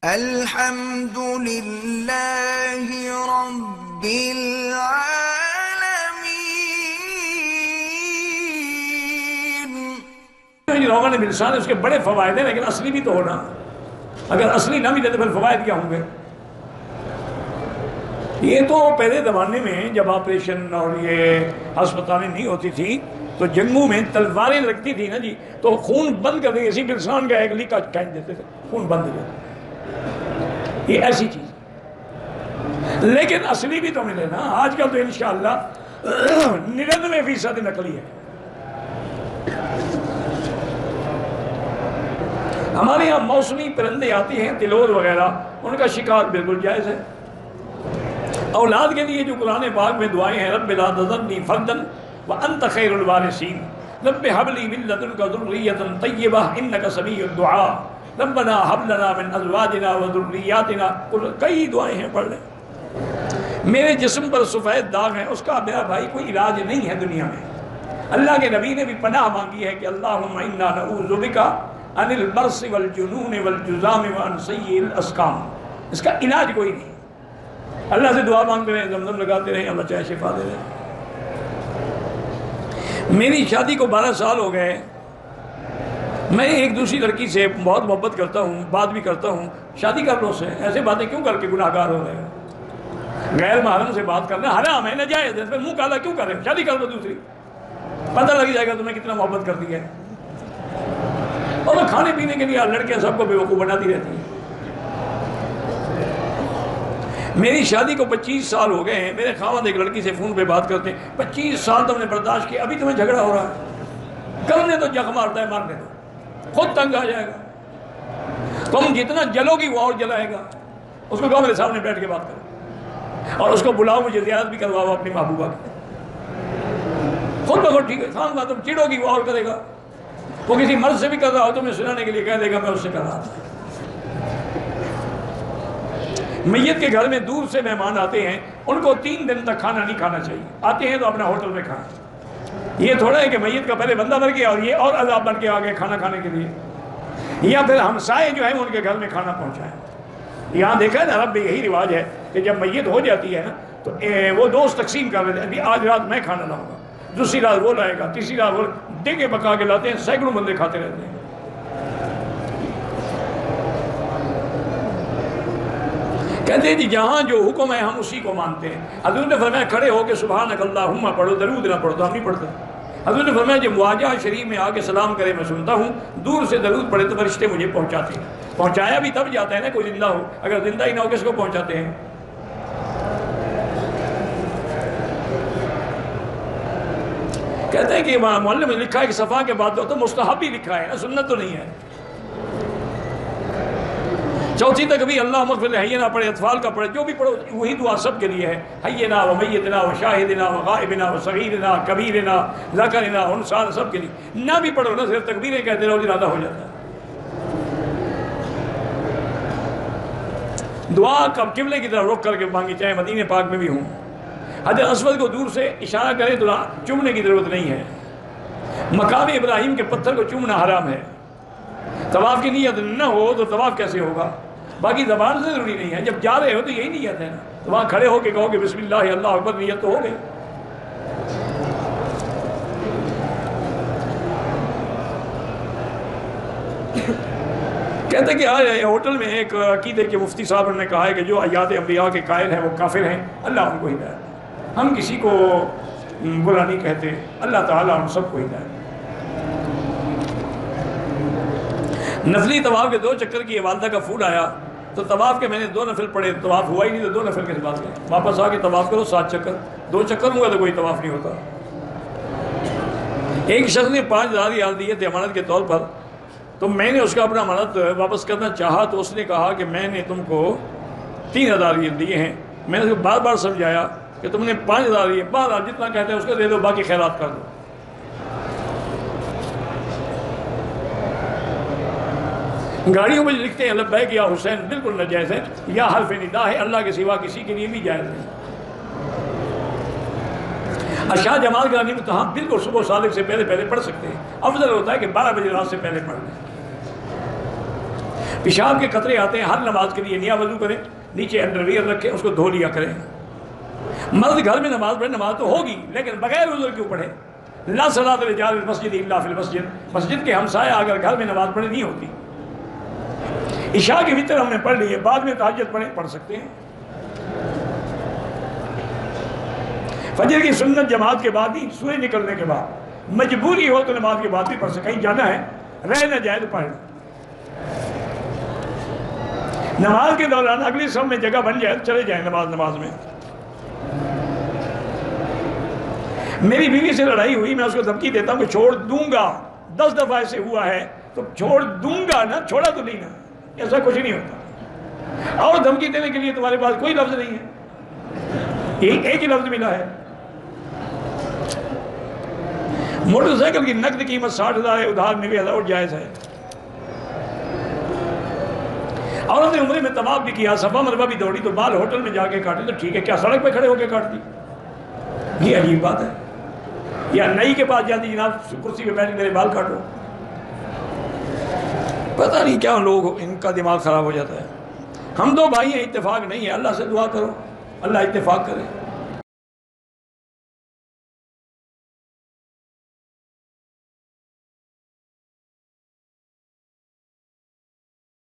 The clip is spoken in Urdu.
الحمد للہ رب العالمین۔ روغن بلسان اس کے بڑے فوائد ہیں، لیکن اصلی بھی تو ہونا۔ اگر اصلی نہ ملے تو پھر فوائد کیا ہوں گے؟ یہ تو پہلے زمانے میں جب آپریشن اور یہ ہسپتالیں نہیں ہوتی تھی تو جنگوں میں تلواریں لگتی تھی نا جی، تو خون بند کر دیں، اسی بلسان کا ایک لیکا کھینچ دیتے تھے، خون بند ہو جاتا۔ یہ ایسی چیز، لیکن اصلی بھی تو ملے نا۔ آج کل تو انشاءاللہ 99% نقلی ہے۔ ہمارے یہاں موسمی پرندے آتی ہیں، تلور وغیرہ، ان کا شکار بالکل جائز ہے۔ اولاد کے لیے جو قرآن پاک میں دعائیں ہیں، رب لا تذرنی فردا وانت خیر الوارثین، رب هب لی من لدنک ذریۃ طیبہ انک سمیع الدعاء، ربنا هب لنا من ازواجنا وذریاتنا، کئی دعائیں ہیں، پڑھ لیں۔ میرے جسم پر سفید داغ ہیں، اس کا میرا بھائی کوئی علاج نہیں ہے دنیا میں۔ اللہ کے نبی نے بھی پناہ مانگی ہے کہ اللہم انا نعوذ بک عن البرص والجنون والجذام وعن سیء الاسقام۔ اس کا علاج کوئی نہیں۔ اللہ سے دعا مانگتے رہیں، زمزم لگاتے رہیں، اللہ چاہے شفا دے رہے۔ میری شادی کو 12 سال ہو گئے، میں ایک دوسری لڑکی سے بہت محبت کرتا ہوں، بات بھی کرتا ہوں، شادی کر لو اس سے۔ ایسے باتیں کیوں کر کے گناہ گار ہو رہے ہیں؟ غیر محرم سے بات کرنا حرام ہے، ناجائز ہے، منہ کالا کیوں کر رہے ہیں؟ شادی کر لو دوسری، پتہ لگ جائے گا تمہیں کتنا محبت کرتی ہے۔ اور وہ کھانے پینے کے لیے لڑکیاں سب کو بیوقوف بناتی رہتی ہیں۔ میری شادی کو 25 سال ہو گئے ہیں، میرے خاوند ایک لڑکی سے فون پہ بات کرتے ہیں، 25 سال تم نے برداشت کیا، ابھی تمہیں جھگڑا ہو رہا ہے؟ کرنے تو جگ مارتا ہے، مارنے دو، خود تنگ آ جائے گا۔ تم جتنا جلو گی وہ اور جلائے گا۔ اس کو کہو میرے سامنے بیٹھ کے بات کرو، اور اس کو بلاؤ، مجھے زیارت بھی کرواؤ اپنی محبوبہ کی۔ خود بخود ٹھیک ہے، خام خواہ تم چڑو گی وہ اور کرے گا۔ وہ کسی مرد سے بھی کر رہا ہو تمہیں سنانے کے لیے کہہ دے گا میں اس سے کر رہا تھا۔ میت کے گھر میں دور سے مہمان آتے ہیں، ان کو 3 دن تک کھانا نہیں کھانا چاہیے۔ آتے ہیں تو اپنا ہوٹل میں کھائیں۔ یہ تھوڑا ہے کہ میت کا پہلے بندہ مر گیا اور یہ اور عذاب بن کے آ گئے کھانا کھانے کے لیے، یا پھر ہمسائے جو ہیں ان کے گھر میں کھانا پہنچائیں۔ یہاں دیکھا ہے نا، عرب میں یہی رواج ہے کہ جب میت ہو جاتی ہے نا تو وہ دوست تقسیم کر لیتے ہیں، ابھی آج رات میں کھانا لاؤں گا، دوسری رات وہ لائے گا، تیسری رات وہ، ڈگے پکا کے لاتے ہیں، سینکڑوں بندے کھاتے رہتے ہیں۔ کہتے ہیں جی جہاں جو حکم ہے ہم اسی کو مانتے ہیں۔ حضور نے فرمایا کھڑے ہو کے سبحانک اللہم پڑھو، درود نہ پڑھو تو ہم نہیں پڑھتے۔ حضور نے فرمایا جب مواجہ شریف میں آ کے سلام کرے میں سنتا ہوں، دور سے درود پڑھے تو فرشتے مجھے پہنچاتے ہیں۔ پہنچایا بھی تب جاتا ہے نا کوئی زندہ ہو، اگر زندہ ہی نہ ہو کس کو پہنچاتے ہیں؟ کہتے ہیں کہ معلم میں لکھا ہے کہ صفحہ کے بعد تو مستحب ہی لکھا ہے، سنت تو نہیں ہے۔ چوتھی تک بھی اللہ مغفر لحینا پڑھے، اطفال کا پڑھے، جو بھی پڑھو وہی دعا سب کے لیے ہے، حینا و میتنا و شاہدنا و غائبنا و صغیرنا کبیرنا ذکرنا انثینا، سب کے لیے۔ نہ بھی پڑھو نا، صرف تکبیریں کہتے رہو، ارادہ ہو جاتا ہے۔ دعا کب قبلے کی طرف رخ کر کے مانگی، چاہے مدینے پاک میں بھی ہوں۔ حجر اسود کو دور سے اشارہ کرے تو چومنے کی ضرورت نہیں ہے۔ مقام ابراہیم کے پتھر کو چومنا حرام ہے۔ طواف کی نیت نہ ہو تو طواف کیسے ہوگا؟ باقی زبان سے ضروری نہیں ہے، جب جا رہے ہو تو یہی نیت ہے نا، تو وہاں کھڑے ہو کے کہو کہ بسم اللہ اللہ اکبر، نیت تو ہو گئی۔ کہتے ہیں کہ آج ہوٹل میں ایک عقیدے کے مفتی صاحب نے کہا ہے کہ جو آیات انبیاء کے قائل ہیں وہ کافر ہیں، اللہ ان کو ہدایت۔ ہم کسی کو برا نہیں کہتے، اللہ تعالیٰ ہم سب کو ہدایت۔ نفلی طواف کے 2 چکر کی والدہ کا فون آیا تو طواف کے میں نے 2 نفل پڑھے، طواف ہوا ہی نہیں تو 2 نفل کے بعد گئے، واپس آ کے طواف کرو 7 چکر، 2 چکر ہوا تو کوئی طواف نہیں ہوتا۔ ایک شخص نے 5,000 ریال دیے تھے امانت کے طور پر، تو میں نے اس کا اپنا امانت واپس کرنا چاہا تو اس نے کہا کہ میں نے تم کو 3,000 ریال دیے ہیں۔ میں نے اس کو بار بار سمجھایا کہ تم نے 5,000 دیے، بار جتنا کہتے ہیں اس کو دے دو، باقی خیرات کر دو۔ گاڑیوں میں لکھتے ہیں لبیک یا حسین، بالکل ناجائز ہے، یا حرف ندا ہے، اللہ کے سوا کسی کے لیے بھی جائز ہے۔ اشاع جماعت گرانی میں تو ہم بالکل صبح صادق سے پہلے پڑھ سکتے ہیں، افضل ہوتا ہے کہ 12 بجے رات سے پہلے پڑھ لیں۔ پیشاب کے قطرے آتے ہیں، ہر نماز کے لیے نیا وضو کریں، نیچے انڈر ویئر رکھیں، اس کو دھو لیا کریں۔ مرد گھر میں نماز پڑھے، نماز تو ہوگی لیکن بغیر وضو کیوں پڑھے؟ لا صلاۃ لجار المسجد الا فی المسجد، مسجد کے ہمسایہ اگر گھر میں نماز پڑھے نہیں ہوتی۔ عشاء کی وتر ہم نے پڑھ لی ہے، بعد میں تہجد پڑھ سکتے ہیں۔ فجر کی سنت جماعت کے بعد ہی، سورج نکلنے کے بعد، مجبوری ہو تو نماز کے بعد بھی پڑھ سکتے، کہیں جانا ہے رہ نہ جائے تو پڑھ لیں۔ نماز کے دوران اگلی صف میں جگہ بن جائے تو چلے جائیں نماز میں۔ میری بیوی سے لڑائی ہوئی، میں اس کو دھمکی دیتا ہوں کہ چھوڑ دوں گا، 10 دفعہ ایسے ہوا ہے تو چھوڑ دوں گا نا، چھوڑا تو نہیں نا، ایسا کچھ نہیں ہوتا۔ اور دھمکی دینے کے لیے تمہارے پاس کوئی لفظ نہیں ہے، ایک ہی لفظ ملا ہے۔ موٹر سائیکل کی نقد قیمت 60,000 ہے، ادھار 90,000 اور جائز ہے۔ عورت نے عمرے میں طواف بھی کیا، صفا مروا بھی دوڑی، تو بال ہوٹل میں جا کے کاٹے تو ٹھیک ہے، کیا سڑک پہ کھڑے ہو کے کاٹ دی؟ یہ عجیب بات ہے۔ یا نئی کے پاس جاتی، جناب کرسی پہ بیٹھ میرے بال کاٹو، پتہ نہیں کیا لوگ ان کا دماغ خراب ہو جاتا ہے۔ ہم دو بھائی ہیں، اتفاق نہیں ہے، اللہ سے دعا کرو اللہ اتفاق کرے۔